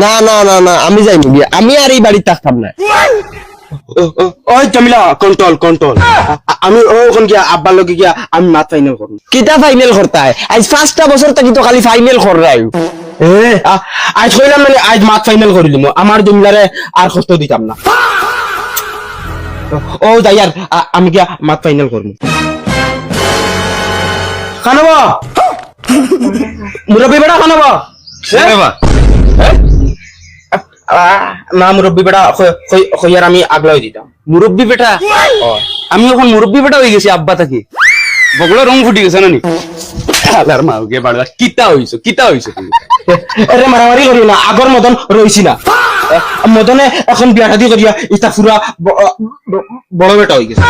না না না না আমি যাইনি গিয়া, আমি আর এই বাড়িতে থাকতাম না। ওই জমিলা কন্ট্রোল কন্ট্রোল, আমি ওখান গিয়া আব্বার লগে গিয়া আমি মাত ফাইনাল করব। কিতা ফাইনাল করতায়? আজ 5টা বছর থাকি তো খালি ফাইনাল কর রাই। আজ কইলাম মানে আজ মাত ফাইনাল করে দিম, আমার জমিলারে আর কষ্ট দিতাম না। ও যাই আর আমি গিয়া মাত ফাইনাল করব। খানব মুরব্বী বেড়া খানব না, মুরব্বী বেড়া কইয়ার আমি আগলাই দিতাম। মুরব্বী বেটা, আমি এখন মুরব্বী বেটা হয়ে গেছি আব্বা থাকি, বগলা রং ফুটি গেছে নানি। আলার মা গে বাড়া, কিতা হইছো তুমি? এরে মারামারি করিও না, আগর মদন রইছি না। মদনে এখন বিয়া শাদি করিয়া ইটা পুরা বড় বেটা হয়ে গেছে।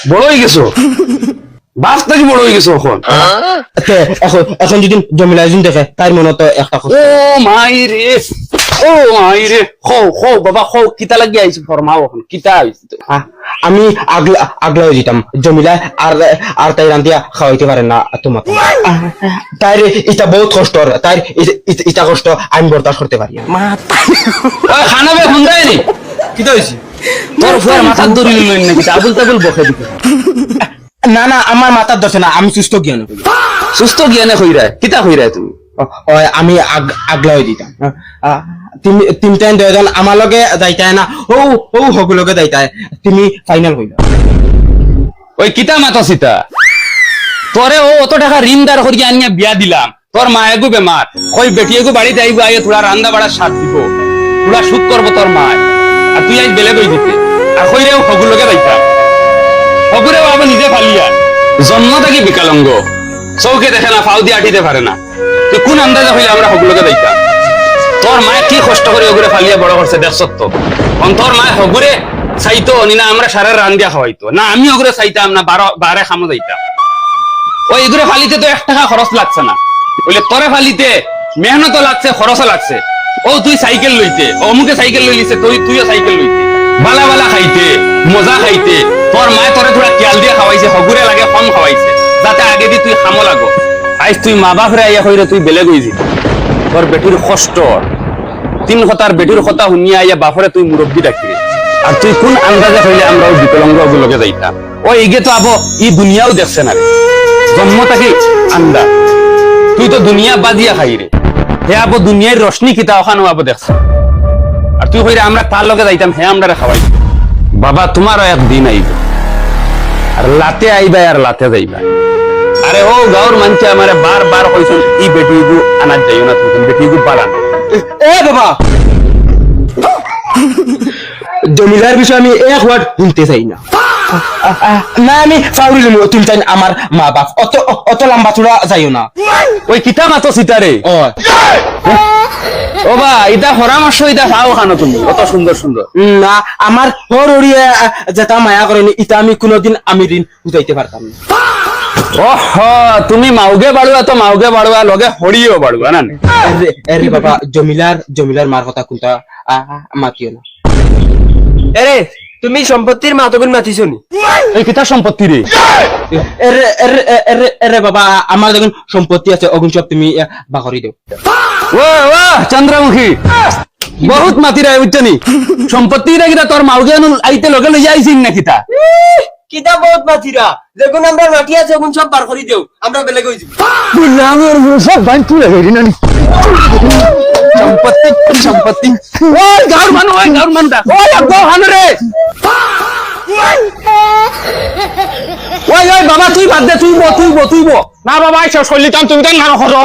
বড় হয়ে গেছো? বাস থাকি বড় হয়ে গেছো এখন? এখন যদি জমিলা যদি দেখে তাই মনে তো একটা ও মাই রে, ও মাই রে, খো বাবা খো, কিতা লাগি আইছি ফরমাও এখন, কিতা হইছে? আমি আগলা হয়ে যেতাম, জমিলা আর তাই রান্ধিয়া খাওয়াইতে পারে না তোমার। তাই এটা বহুত কষ্ট, তাই এটা কষ্ট আমি বরদাস্ত করতে পারি। খানাবে খুন্দাই নি, কিতা হইছে? তোর ফুয়ার মাথা দড়ি লইন নাকি আবুল তাবুল বকে দিতে? না না, আমার মাথার দর্শে না, আমি সুস্থ জ্ঞান। সুস্থ জ্ঞানে কইরায়, কিতা কইরায় তুমি? আমি আগলা হয়ে দিতাম। তিনটাই দুজন আমার লগে যাইতাই না, ও সকলকে যাইতাই, তুমি ফাইনাল হইলা। ওই কিতা মাথা সীতা, তোরে ও অত টাকা ঋণ দার করিয়া আনিয়া বিয়া দিলাম, তোর মায়েগু বেমার, কই বেটিয়েগু বাড়িতে আইব, আইয়ে তোরা রান্দা বাড়া সাথ দিব, তোরা সুখ করবো তোর মায়, আর তুই আজ বেলে কই দিতে, আর কইরেও সকলকে যাইতাম, সকলেও আবার নিজে ফালিয়া জন্ম থাকি বিকালঙ্গ, চৌকে দেখে না, ফাউ দিয়ে আটিতে পারে না, তুই কোন আন্দাজে হইলে আমরা সকলকে যাইতাম? তোর মায়ে কি কষ্ট করে ওগুলো ফালিয়া বড় করছে দেখছ তো? তোর মায়ে হগুরে চাইতো নি না আমরা সারা রান দিয়া খাওয়াইতো না, আমি ওগুলো চাইতাম না, বারে খামো যাইতাম। ওই এগুলো ফালিতে তো 1 টাকা খরচ লাগছে না, বলে তোরে ফালিতে মেহনতও লাগছে, খরচও লাগছে। ও তুই সাইকেল লইতে, অমুকে সাইকেল লইলিছে, তুইও সাইকেল লইতে, বালা বালা খাইতে, মজা খাইতে, তোর মায়ে তোরে থোড়া খেয়াল দিয়ে খাওয়াইছে, হগুরে লাগে কম খাওয়াইছে, যাতে আগে দি তুই খামো লাগো। আজ তুই মা বাপরে আইয়া কইরে তুই বেলেগ হইছি, তোর বেটির কষ্ট, 3 কথার বেটির কথা শুনিয়া আইয়া বাপরে তুই মুরব্বী ডাকিরে, আর তুই কোন আন্দাজে হইলে আমরা বিকলঙ্গ ওগুলোকে যাইতাম? ও এগে তো আবো ই দুনিয়াও দেখছে না রে, জন্ম থাকি আন্দা, তুই তো দুনিয়া বাজিয়া খাই রে, হে আবো দুনিয়ার রশ্মি কিতা ওখানো আবো দেখছে, আর তুই কইরে আমরা তার লগে যাইতাম, হে আমরা খাওয়াই। বাবা তোমারও একদিন আইবে, আর লাতে আইবা আর লাতে যাইবা। আরে ও গাঁর মানুষে আমারে বার কইছেন ই বেটিগু আনাজ যাইও না, তুমি বেটিগু বাড়ান। এ বাবা, জমিলার বিষয়ে আমি এক ওয়ার্ড শুনতে চাই না। না আমি ফাউরি লইব, তুমি চাই আমার মা বাপ অত লম্বা চূড়া যাইও না। ওই কিতা মাতো সিতারে ও বা এটা পরামর্শ, এটা খাও খানো তুমি অত সুন্দর সুন্দর। না আমার হর উড়িয়ে যেটা মায়া করেনি, এটা আমি কোনোদিন আমি ঋণ বুঝাইতে পারতাম না। ওহ তুমি মাউগে বাড়ুয়া তো মাউগে বাড়ুয়া, লগে হরিও বাড়ুয়া না? আরে বাবা, জমিলার মার কথা কোনটা মাতিও না। এরে তুমি সম্পত্তির মাতগুন মাতিছো নি? এই কিতা সম্পত্তি রে? এরে বাবা, আমার যখন সম্পত্তি আছে অগুন সব তুমি বাকরি দেও। ও চন্দ্রমুখী, বহুত মাতি রে বুঝছনি, সম্পত্তি রে কিতা তোর মাউগে আইতে লগে লই যাইছিন না কিতা? কিতা বহুত মাতিরা, যখন আমরা মাটি আছে ওগুন সব বার করি দেও, আমরা বেলে কই যাব। সব বাইন তুলে গেলি না সম্পত্তি। ওই গাঁর মানুষ ওই আব্বা হান রে, ওই বাবা তুই বাদ দে, তুই না বাবা, শৈলিতাম তুমি তাই না করো।